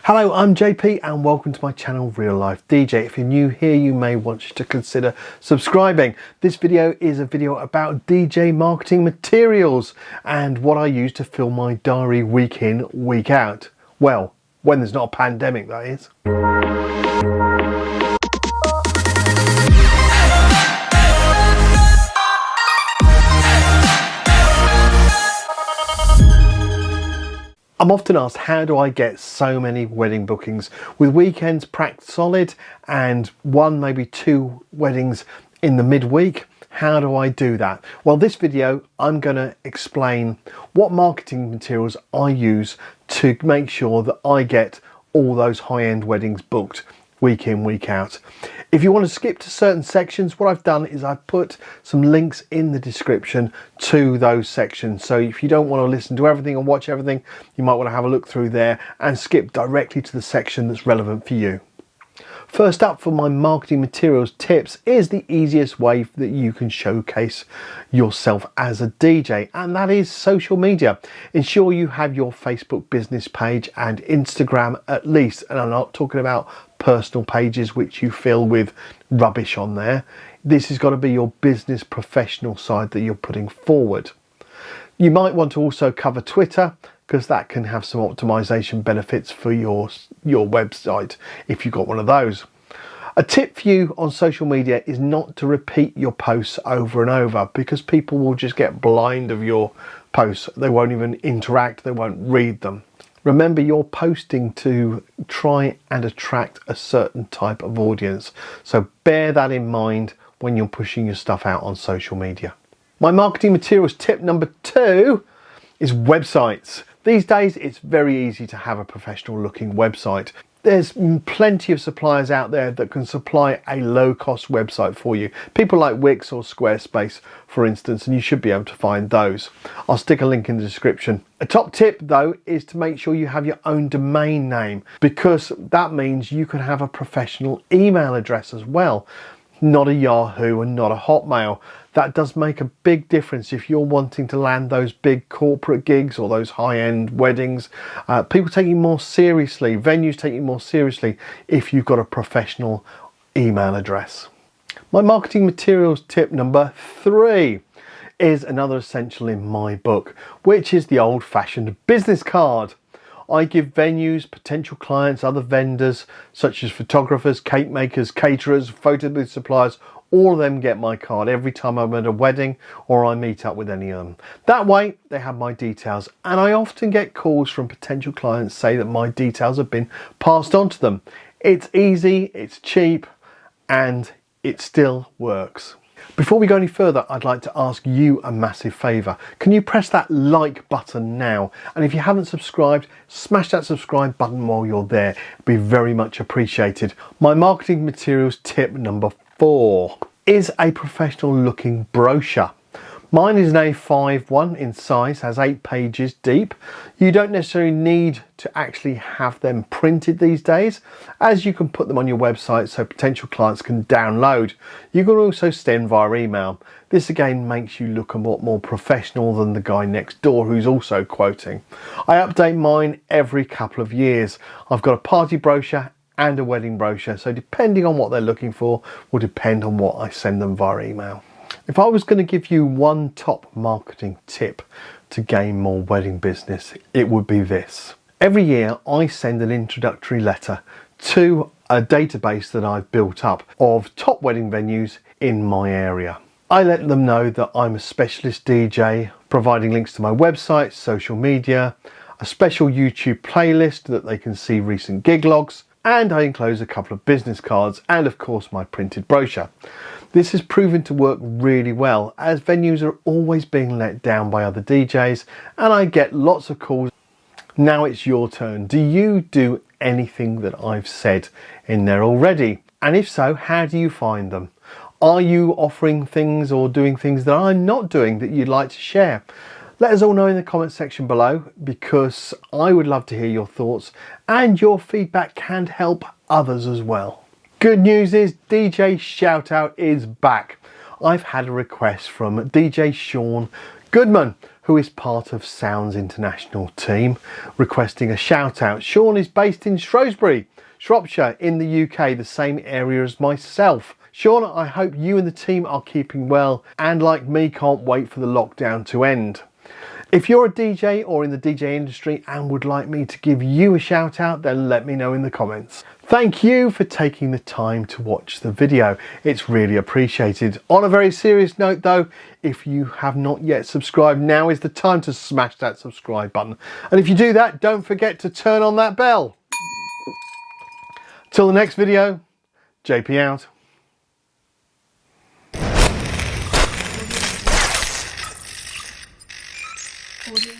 Hello, I'm JP and welcome to my channel Real Life DJ. If you're new here, you may want to consider subscribing. This video is a video about DJ marketing materials and what I use to fill my diary week in, week out. Well, when there's not a pandemic, that is. I'm often asked, how do I get so many wedding bookings with weekends packed solid and one, maybe two weddings in the midweek? How do I do that? Well, this video, I'm going to explain what marketing materials I use to make sure that I get all those high-end weddings booked week in, week out. If you want to skip to certain sections, what I've done is I've put some links in the description to those sections. So if you don't want to listen to everything and watch everything, you might want to have a look through there and skip directly to the section that's relevant for you. First up for my marketing materials tips is the easiest way that you can showcase yourself as a DJ, and that is social media. Ensure you have your Facebook business page and Instagram at least, and I'm not talking about personal pages which you fill with rubbish on there. This has got to be your business professional side that you're putting forward. You might want to also cover Twitter, because that can have some optimization benefits for your website if you've got one of those. A tip for you on social media is not to repeat your posts over and over, because people will just get blind of your posts. They won't even interact, they won't read them. Remember, you're posting to try and attract a certain type of audience, so bear that in mind when you're pushing your stuff out on social media. My marketing materials tip number 2 is websites. These days it's very easy to have a professional looking website. There's plenty of suppliers out there that can supply a low cost website for you. People like Wix or Squarespace, for instance, and you should be able to find those. I'll stick a link in the description. A top tip though is to make sure you have your own domain name, because that means you can have a professional email address as well. Not a Yahoo and not a Hotmail. That does make a big difference if you're wanting to land those big corporate gigs or those high-end weddings. People take you more seriously, venues take you more seriously if you've got a professional email address. My marketing materials tip number 3 is another essential in my book, which is the old-fashioned business card. I give venues, potential clients, other vendors such as photographers, cake makers, caterers, photo booth suppliers, all of them get my card every time I'm at a wedding or I meet up with any of them. That way they have my details, and I often get calls from potential clients say that my details have been passed on to them. It's easy, it's cheap, and it still works. Before we go any further, I'd like to ask you a massive favour. Can you press that like button now? And if you haven't subscribed, smash that subscribe button while you're there. It'd be very much appreciated. My marketing materials tip number 4 is a professional looking brochure. Mine is an A5 one in size, has 8 pages deep. You don't necessarily need to actually have them printed these days, as you can put them on your website so potential clients can download. You can also send via email. This again makes you look a lot more professional than the guy next door who's also quoting. I update mine every couple of years. I've got a party brochure and a wedding brochure, so depending on what they're looking for will depend on what I send them via email. If I was going to give you one top marketing tip to gain more wedding business, it would be this. Every year I send an introductory letter to a database that I've built up of top wedding venues in my area. I let them know that I'm a specialist DJ, providing links to my website, social media, a special YouTube playlist that they can see recent gig logs, and I enclose a couple of business cards and of course my printed brochure. This has proven to work really well, as venues are always being let down by other DJs and I get lots of calls. Now it's your turn. Do you do anything that I've said in there already? And if so, how do you find them? Are you offering things or doing things that I'm not doing that you'd like to share? Let us all know in the comment section below, because I would love to hear your thoughts, and your feedback can help others as well. Good news is DJ Shoutout is back. I've had a request from DJ Goodman, who is part of Sounds International team, requesting a shout out. Sean is based in Shrewsbury, Shropshire in the UK, the same area as myself. Sean, I hope you and the team are keeping well and like me can't wait for the lockdown to end. If you're a DJ or in the DJ industry and would like me to give you a shout out, then let me know in the comments. Thank you for taking the time to watch the video. It's really appreciated. On a very serious note though, if you have not yet subscribed, now is the time to smash that subscribe button. And if you do that, don't forget to turn on that bell. Till the next video, JP out. Audio.